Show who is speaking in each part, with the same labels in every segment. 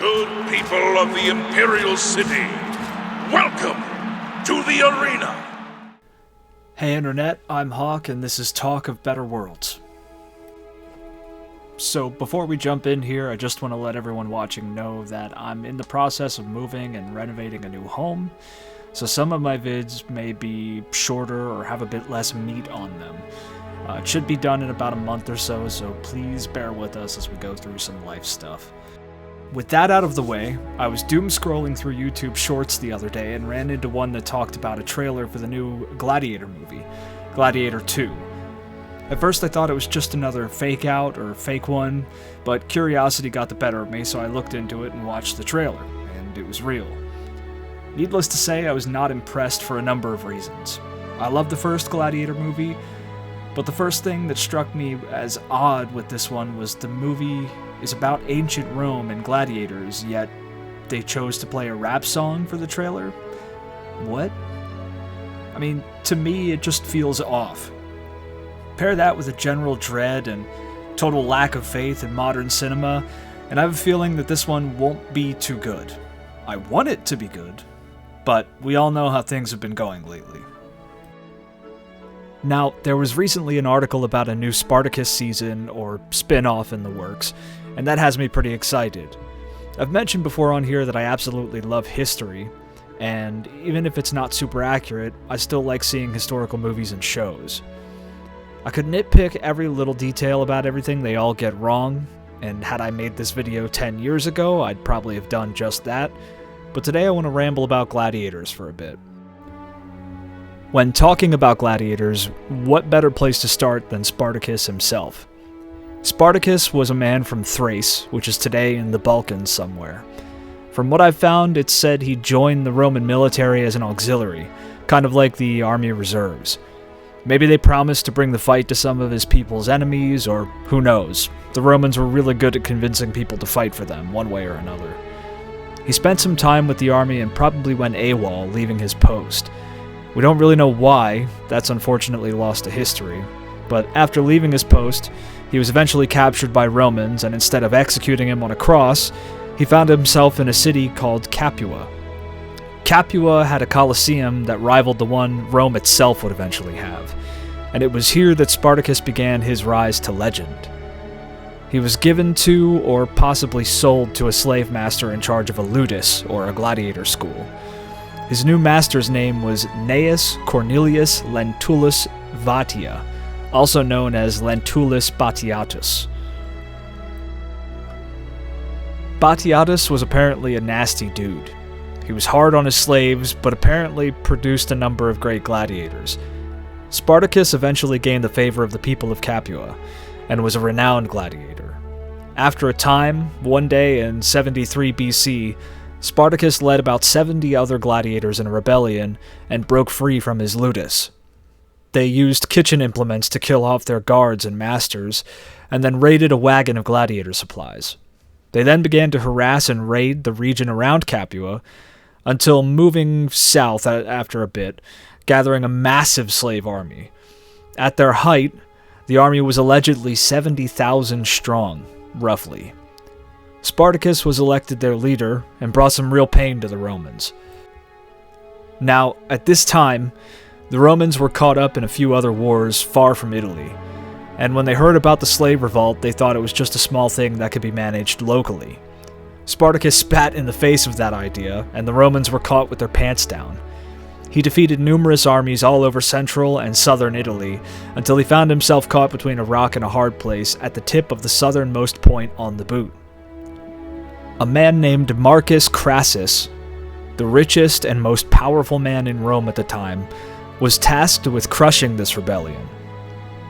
Speaker 1: Good people of the Imperial City, welcome to the arena!
Speaker 2: Hey Internet, I'm Hawk and this is Talk of Better Worlds. So before we jump in here, I just want to let everyone watching know that I'm in the process of moving and renovating a new home, so some of my vids may be shorter or have a bit less meat on them. It should be done in about a month or so please bear with us as we go through some life stuff. With that out of the way, I was doom scrolling through YouTube Shorts the other day and ran into one that talked about a trailer for the new Gladiator movie, Gladiator 2. At first I thought it was just another fake out or fake one, but curiosity got the better of me, so I looked into it and watched the trailer, and it was real. Needless to say, I was not impressed for a number of reasons. I loved the first Gladiator movie, but the first thing that struck me as odd with this one was the movie is about ancient Rome and gladiators, yet they chose to play a rap song for the trailer? What? I mean, to me, it just feels off. Pair that with a general dread and total lack of faith in modern cinema, and I have a feeling that this one won't be too good. I want it to be good, but we all know how things have been going lately. Now, there was recently an article about a new Spartacus season or spin-off in the works, and that has me pretty excited. I've mentioned before on here that I absolutely love history, and even if it's not super accurate, I still like seeing historical movies and shows. I could nitpick every little detail about everything they all get wrong, and had I made this video 10 years ago, I'd probably have done just that, but today I want to ramble about Gladiators for a bit. When talking about gladiators, what better place to start than Spartacus himself? Spartacus was a man from Thrace, which is today in the Balkans somewhere. From what I've found, it's said he joined the Roman military as an auxiliary, kind of like the army reserves. Maybe they promised to bring the fight to some of his people's enemies, or who knows. The Romans were really good at convincing people to fight for them, one way or another. He spent some time with the army and probably went AWOL, leaving his post. We don't really know why, that's unfortunately lost to history, but after leaving his post, he was eventually captured by Romans, and instead of executing him on a cross, he found himself in a city called Capua. Capua had a Colosseum that rivaled the one Rome itself would eventually have, and it was here that Spartacus began his rise to legend. He was given to, or possibly sold to, a slave master in charge of a ludus, or a gladiator school. His new master's name was Gnaeus Cornelius Lentulus Vatia, also known as Lentulus Batiatus. Batiatus was apparently a nasty dude. He was hard on his slaves, but apparently produced a number of great gladiators. Spartacus eventually gained the favor of the people of Capua, and was a renowned gladiator. After a time, one day in 73 BC, Spartacus led about 70 other gladiators in a rebellion and broke free from his ludus. They used kitchen implements to kill off their guards and masters, and then raided a wagon of gladiator supplies. They then began to harass and raid the region around Capua, until moving south after a bit, gathering a massive slave army. At their height, the army was allegedly 70,000 strong, roughly. Spartacus was elected their leader and brought some real pain to the Romans. Now, at this time, the Romans were caught up in a few other wars far from Italy, and when they heard about the slave revolt, they thought it was just a small thing that could be managed locally. Spartacus spat in the face of that idea, and the Romans were caught with their pants down. He defeated numerous armies all over central and southern Italy, until he found himself caught between a rock and a hard place at the tip of the southernmost point on the boot. A man named Marcus Crassus, the richest and most powerful man in Rome at the time, was tasked with crushing this rebellion.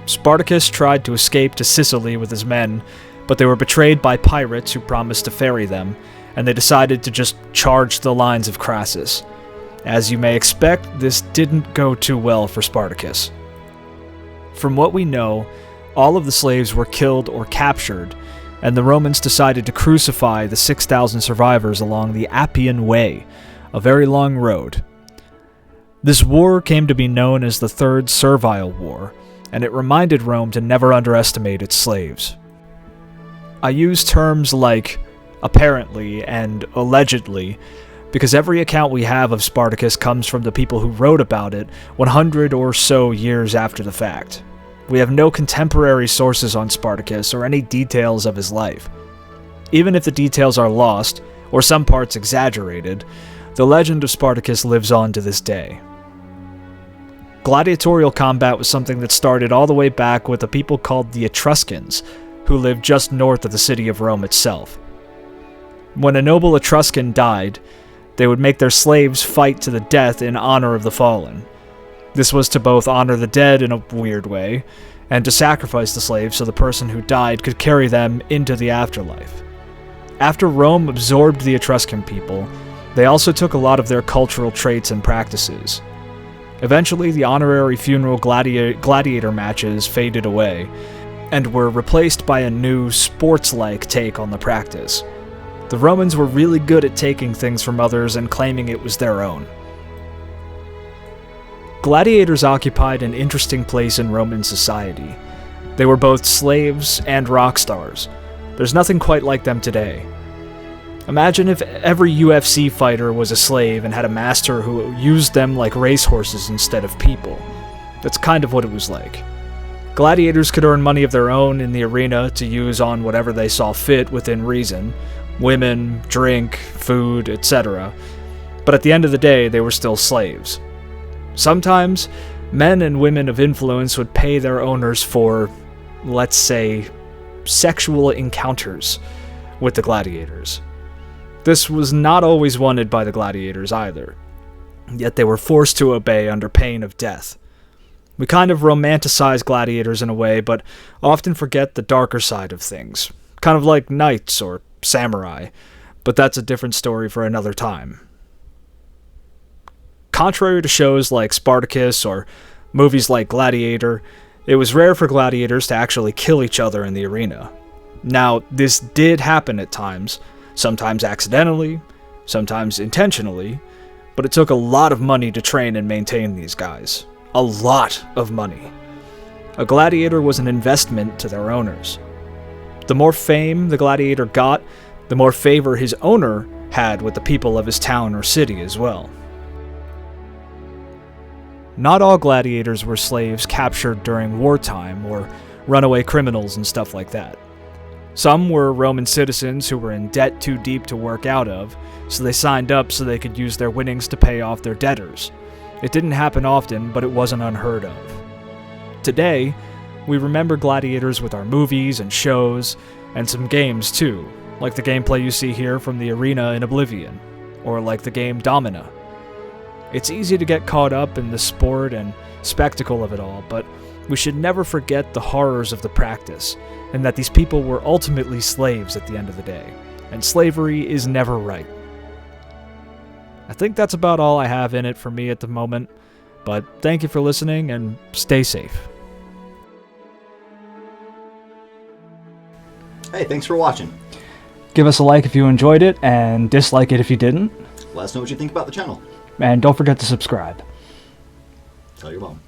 Speaker 2: Spartacus tried to escape to Sicily with his men, but they were betrayed by pirates who promised to ferry them, and they decided to just charge the lines of Crassus. As you may expect, this didn't go too well for Spartacus. From what we know, all of the slaves were killed or captured, and the Romans decided to crucify the 6,000 survivors along the Appian Way, a very long road. This war came to be known as the Third Servile War, and it reminded Rome to never underestimate its slaves. I use terms like apparently and allegedly, because every account we have of Spartacus comes from the people who wrote about it 100 or so years after the fact. We have no contemporary sources on Spartacus or any details of his life. Even if the details are lost, or some parts exaggerated, the legend of Spartacus lives on to this day. Gladiatorial combat was something that started all the way back with a people called the Etruscans, who lived just north of the city of Rome itself. When a noble Etruscan died, they would make their slaves fight to the death in honor of the fallen. This was to both honor the dead in a weird way, and to sacrifice the slaves so the person who died could carry them into the afterlife. After Rome absorbed the Etruscan people, they also took a lot of their cultural traits and practices. Eventually, the honorary funeral gladiator matches faded away, and were replaced by a new, sports-like take on the practice. The Romans were really good at taking things from others and claiming it was their own. Gladiators occupied an interesting place in Roman society. They were both slaves and rock stars. There's nothing quite like them today. Imagine if every UFC fighter was a slave and had a master who used them like racehorses instead of people. That's kind of what it was like. Gladiators could earn money of their own in the arena to use on whatever they saw fit within reason. Women, drink, food, etc. But at the end of the day, they were still slaves. Sometimes, men and women of influence would pay their owners for, let's say, sexual encounters with the gladiators. This was not always wanted by the gladiators either, yet they were forced to obey under pain of death. We kind of romanticize gladiators in a way, but often forget the darker side of things, kind of like knights or samurai, but that's a different story for another time. Contrary to shows like Spartacus or movies like Gladiator, it was rare for gladiators to actually kill each other in the arena. Now, this did happen at times, sometimes accidentally, sometimes intentionally, but it took a lot of money to train and maintain these guys. A lot of money. A gladiator was an investment to their owners. The more fame the gladiator got, the more favor his owner had with the people of his town or city as well. Not all gladiators were slaves captured during wartime or runaway criminals and stuff like that. Some were Roman citizens who were in debt too deep to work out of, so they signed up so they could use their winnings to pay off their debtors. It didn't happen often, but it wasn't unheard of. Today, we remember gladiators with our movies and shows, and some games too, like the gameplay you see here from the arena in Oblivion, or like the game Domina. It's easy to get caught up in the sport and spectacle of it all, but we should never forget the horrors of the practice, and that these people were ultimately slaves at the end of the day, and slavery is never right. I think that's about all I have in it for me at the moment, but thank you for listening, and stay safe.
Speaker 3: Hey, thanks for watching.
Speaker 2: Give us a like if you enjoyed it, and dislike it if you didn't.
Speaker 3: Let us know what you think about the channel.
Speaker 2: And don't forget to subscribe.
Speaker 3: Tell your mom.